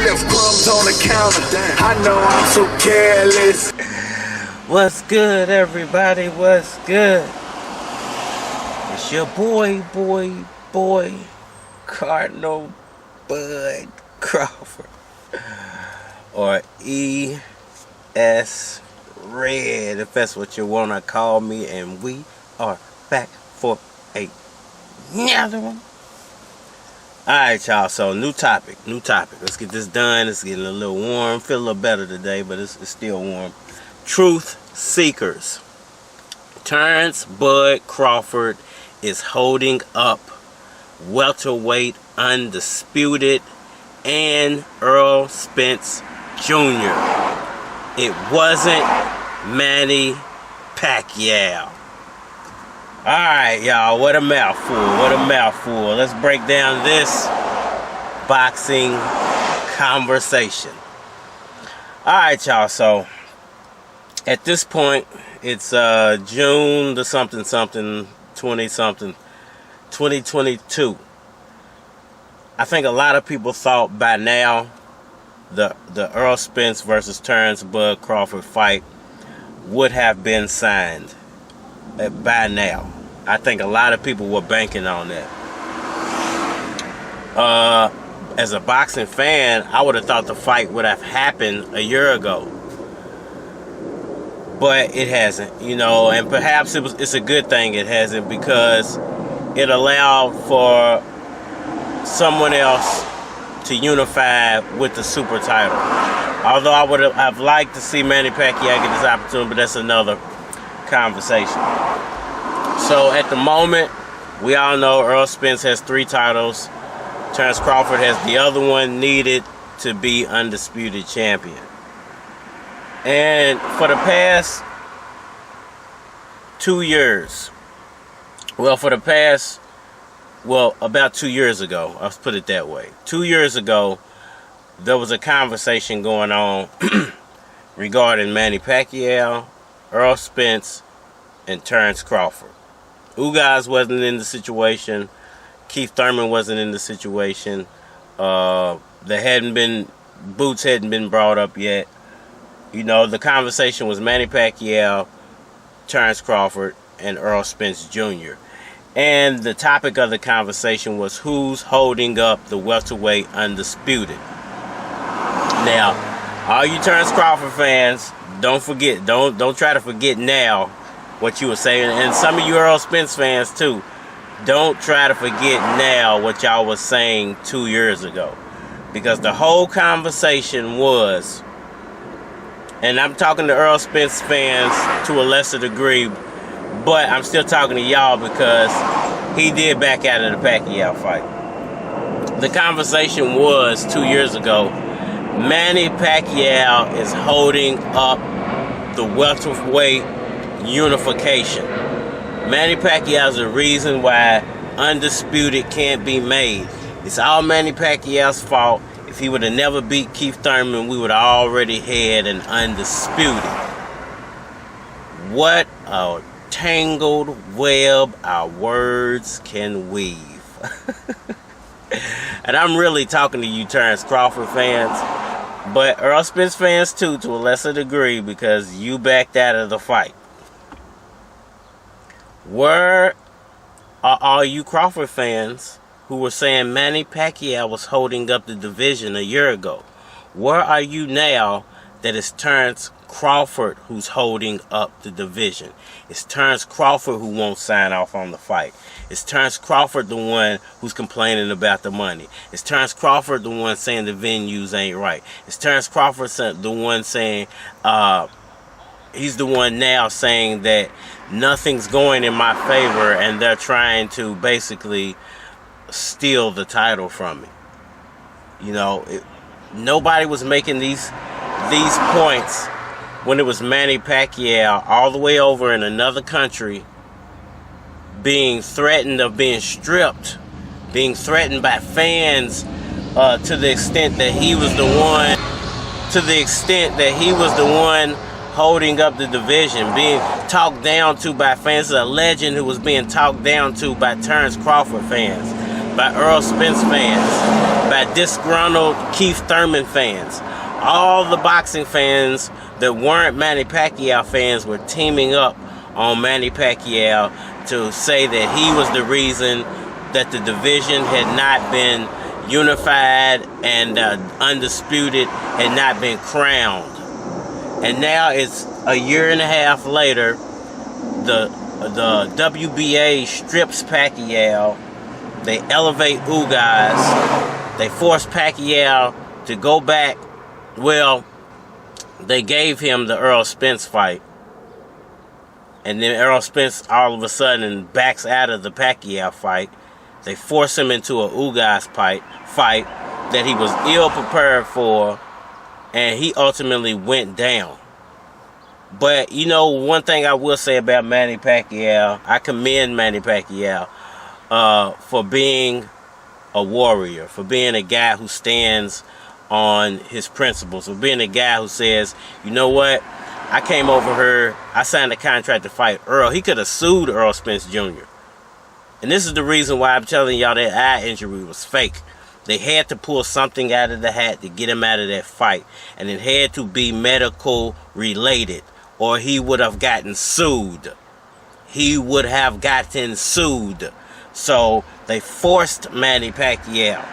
left crumbs on the counter. I know I'm so careless. What's good, everybody? What's good? It's your boy, Cardinal Bud Crawford, or E.S. Red, if that's what you want to call me, and we are back for another one. Alright, y'all, so new topic. Let's get this done. It's getting a little warm. Feel a little better today, but it's still warm. Truth seekers. Terence Bud Crawford is holding up Welterweight Undisputed and Errol Spence Jr. It wasn't Manny Pacquiao. Alright, y'all, what a mouthful. Let's break down this boxing conversation. Alright, y'all, so at this point, it's June the something, 2022. I think a lot of people thought by now the Errol Spence versus Terence Bud Crawford fight would have been signed by now. I think a lot of people were banking on that. As a boxing fan, I would have thought the fight would have happened a year ago. But it hasn't, you know, and perhaps it's a good thing it hasn't, because it allowed for someone else to unify with the super title. Although I would have liked to see Manny Pacquiao get this opportunity, but that's another conversation. So at the moment, we all know Errol Spence has 3 titles. Terence Crawford has the other one, needed to be undisputed champion. And for the past 2 years, about 2 years ago, let's put it that way. 2 years ago, there was a conversation going on regarding Manny Pacquiao, Errol Spence, and Terence Crawford. Ugas wasn't in the situation. Keith Thurman wasn't in the situation. Boots hadn't been brought up yet. You know, the conversation was Manny Pacquiao, Terence Crawford, and Errol Spence Jr. And the topic of the conversation was who's holding up the Welterweight Undisputed. Now, all you Terence Crawford fans, don't forget, don't try to forget now what you were saying. And some of you Errol Spence fans too, don't try to forget now what y'all was saying 2 years ago. Because the whole conversation was, and I'm talking to Errol Spence fans to a lesser degree, but I'm still talking to y'all because he did back out of the Pacquiao fight. The conversation was 2 years ago, Manny Pacquiao is holding up the welterweight unification. Manny Pacquiao is the reason why Undisputed can't be made. It's all Manny Pacquiao's fault. If he would have never beat Keith Thurman, we would have already had an Undisputed. What a tangled web our words can weave. And I'm really talking to you Terence Crawford fans, but Errol Spence fans too, to a lesser degree, because you backed out of the fight. Where are all you Crawford fans who were saying Manny Pacquiao was holding up the division a year ago? Where are you now that it's Terence Crawford who's holding up the division? It's Terence Crawford who won't sign off on the fight. It's Terence Crawford the one who's complaining about the money. It's Terence Crawford the one saying the venues ain't right. It's Terence Crawford the one saying, he's the one now saying that nothing's going in my favor and they're trying to basically steal the title from me. You know, nobody was making these points when it was Manny Pacquiao all the way over in another country being threatened of being stripped, being threatened by fans to the extent that he was the one holding up the division, being talked down to by fans. A legend who was being talked down to by Terence Crawford fans, by Errol Spence fans. by disgruntled Keith Thurman fans. All the boxing fans that weren't Manny Pacquiao fans were teaming up on Manny Pacquiao to say that he was the reason that the division had not been unified and Undisputed had not been crowned. And now it's a year and a half later, the WBA strips Pacquiao. They elevate Ugas. They force Pacquiao to go back. Well, they gave him the Errol Spence fight. And then Errol Spence all of a sudden backs out of the Pacquiao fight. They force him into a Ugas fight that he was ill prepared for, and he ultimately went down. But, you know, one thing I will say about Manny Pacquiao, I commend Manny Pacquiao for being a warrior, for being a guy who stands on his principles, for being a guy who says, you know what, I came over here, I signed a contract to fight Earl. He could have sued Errol Spence Jr. And this is the reason why I'm telling y'all that eye injury was fake. They had to pull something out of the hat to get him out of that fight. And it had to be medical related, or he would have gotten sued. He would have gotten sued. So they forced Manny Pacquiao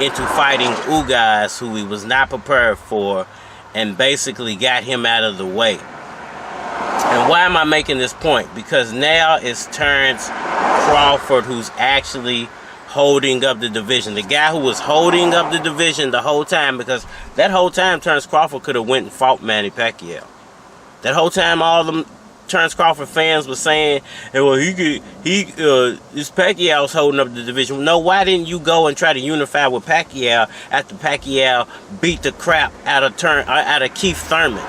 into fighting Ugas, who he was not prepared for, and basically got him out of the way. And why am I making this point? Because now it's Terence Crawford who's actually holding up the division. The guy who was holding up the division the whole time, because that whole time Terence Crawford could have went and fought Manny Pacquiao. That whole time all them Terence Crawford fans were saying, hey, well, this Pacquiao's holding up the division. No, why didn't you go and try to unify with Pacquiao after Pacquiao beat the crap out of Keith Thurman?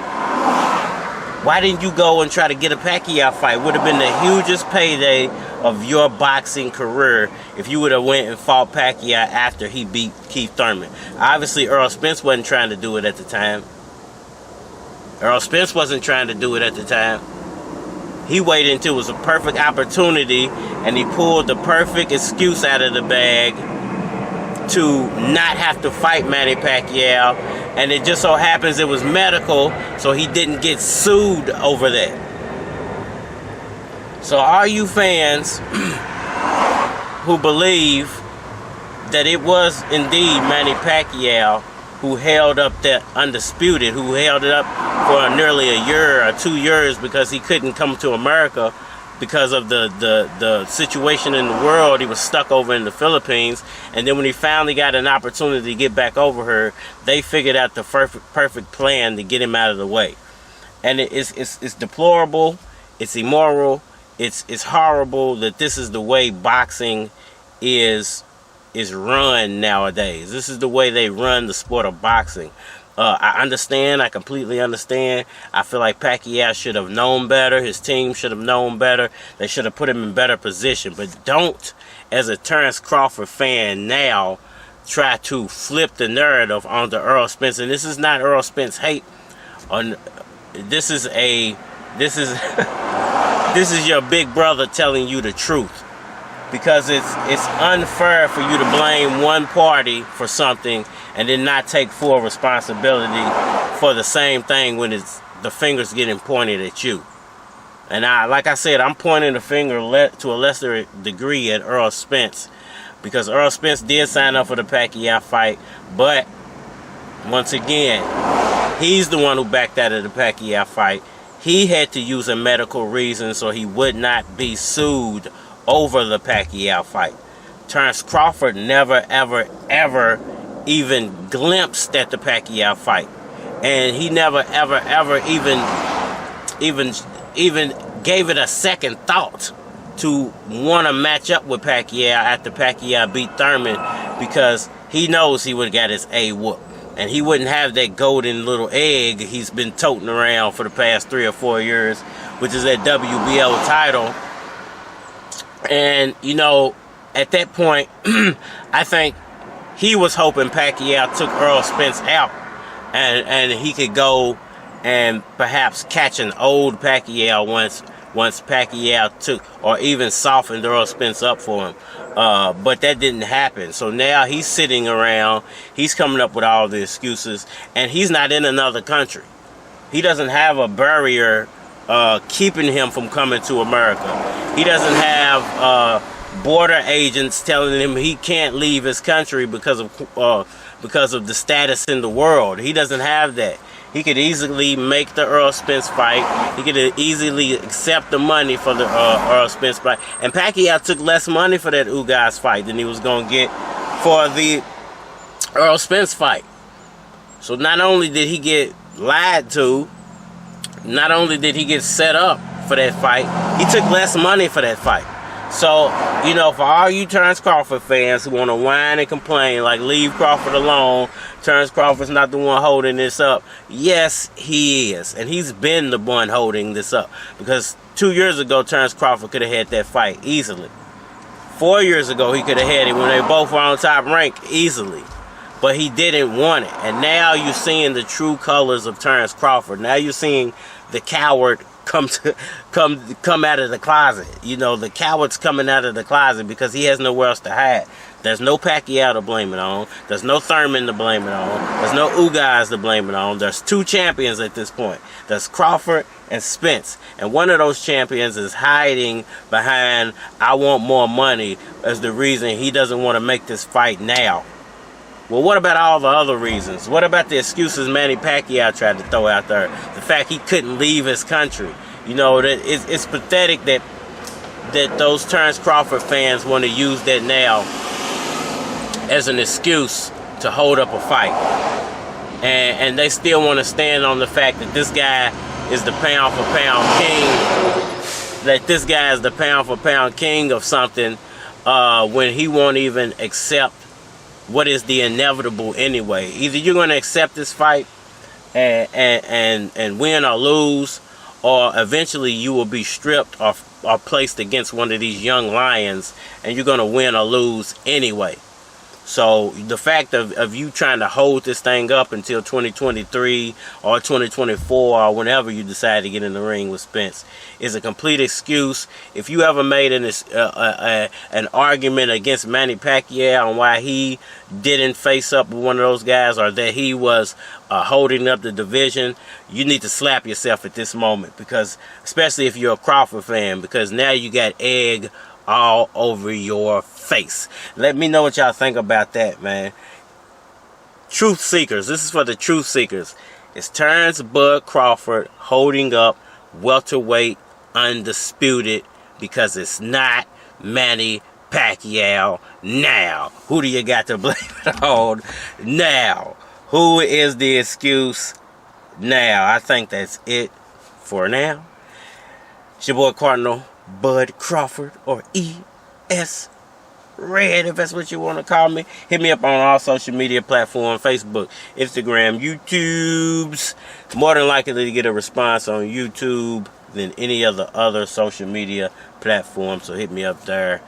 Why didn't you go and try to get a Pacquiao fight? Would have been the hugest payday of your boxing career if you would have went and fought Pacquiao after he beat Keith Thurman. Obviously, Errol Spence wasn't trying to do it at the time. Errol Spence wasn't trying to do it at the time. He waited until it was a perfect opportunity, and he pulled the perfect excuse out of the bag to not have to fight Manny Pacquiao. And it just so happens it was medical, so he didn't get sued over that. So all you fans who believe that it was indeed Manny Pacquiao who held up that Undisputed, who held it up for nearly a year or 2 years because he couldn't come to America because of the situation in the world. He was stuck over in the Philippines, and then when he finally got an opportunity to get back over here, they figured out the perfect plan to get him out of the way. And it's deplorable, it's immoral, it's horrible that this is the way boxing is run nowadays. This is the way they run the sport of boxing. I understand. I completely understand. I feel like Pacquiao should have known better. His team should have known better. They should have put him in better position. But don't, as a Terence Crawford fan now, try to flip the narrative onto Errol Spence. And this is not Errol Spence hate. This is this is your big brother telling you the truth. Because it's unfair for you to blame one party for something and then not take full responsibility for the same thing when the finger's getting pointed at you. And like I said, I'm pointing the finger to a lesser degree at Errol Spence, because Errol Spence did sign up for the Pacquiao fight, but once again, he's the one who backed out of the Pacquiao fight. He had to use a medical reason so he would not be sued over the Pacquiao fight. Terence Crawford never, ever, ever even glimpsed at the Pacquiao fight. And he never, ever, ever even gave it a second thought to want to match up with Pacquiao after Pacquiao beat Thurman, because he knows he would have got his A whooped. And he wouldn't have that golden little egg he's been toting around for the past 3 or 4 years, which is that WBO title. And, you know, at that point, I think he was hoping Pacquiao took Errol Spence out and he could go and perhaps catch an old Pacquiao once once Pacquiao took or even softened Errol Spence up for him. But that didn't happen. So now he's sitting around, he's coming up with all the excuses, and he's not in another country. He doesn't have a barrier keeping him from coming to America. He doesn't have border agents telling him he can't leave his country because of the status in the world. He doesn't have that. He could easily make the Errol Spence fight. He could easily accept the money for the Errol Spence fight. And Pacquiao took less money for that Ugas fight than he was going to get for the Errol Spence fight. So not only did he get lied to, not only did he get set up for that fight, he took less money for that fight. So, you know, for all you Terence Crawford fans who want to whine and complain, like, leave Crawford alone, Terence Crawford's not the one holding this up. Yes, he is. And he's been the one holding this up. Because 2 years ago, Terence Crawford could have had that fight easily. 4 years ago, he could have had it when they both were on top rank easily. But he didn't want it. And now you're seeing the true colors of Terence Crawford. Now you're seeing the coward come out of the closet. You know, the coward's coming out of the closet because he has nowhere else to hide. There's no Pacquiao to blame it on. There's no Thurman to blame it on. There's no Ugas to blame it on. There's two champions at this point. There's Crawford and Spence. And one of those champions is hiding behind, I want more money, as the reason he doesn't want to make this fight now. Well, what about all the other reasons? What about the excuses Manny Pacquiao tried to throw out there? The fact he couldn't leave his country. You know, that it's pathetic that those Terence Crawford fans want to use that now as an excuse to hold up a fight. And they still want to stand on the fact that this guy is the pound for pound king. That this guy is the pound for pound king of something when he won't even accept what is the inevitable anyway. Either you're going to accept this fight and win or lose, or eventually you will be stripped or placed against one of these young lions, and you're going to win or lose anyway. So the fact of you trying to hold this thing up until 2023 or 2024 or whenever you decide to get in the ring with Spence is a complete excuse. If you ever made an argument against Manny Pacquiao on why he didn't face up with one of those guys, or that he was holding up the division, you need to slap yourself at this moment, because especially if you're a Crawford fan, because now you got egg all over your face. Let me know what y'all think about that, man. Truth seekers. This is for the truth seekers. It's Terence Bud Crawford holding up Welterweight Undisputed because it's not Manny Pacquiao now. Who do you got to blame it on now? Who is the excuse now? I think that's it for now. It's your boy Cardinal Bud Crawford, or E.S. Red, if that's what you want to call me. Hit me up on all social media platforms, Facebook, Instagram, YouTube's. More than likely to get a response on YouTube than any other social media platform, so hit me up there.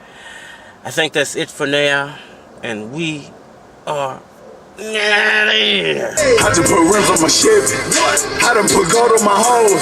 I think that's it for now, and we are I just put rims on my Chevy. I done put gold on my hoes.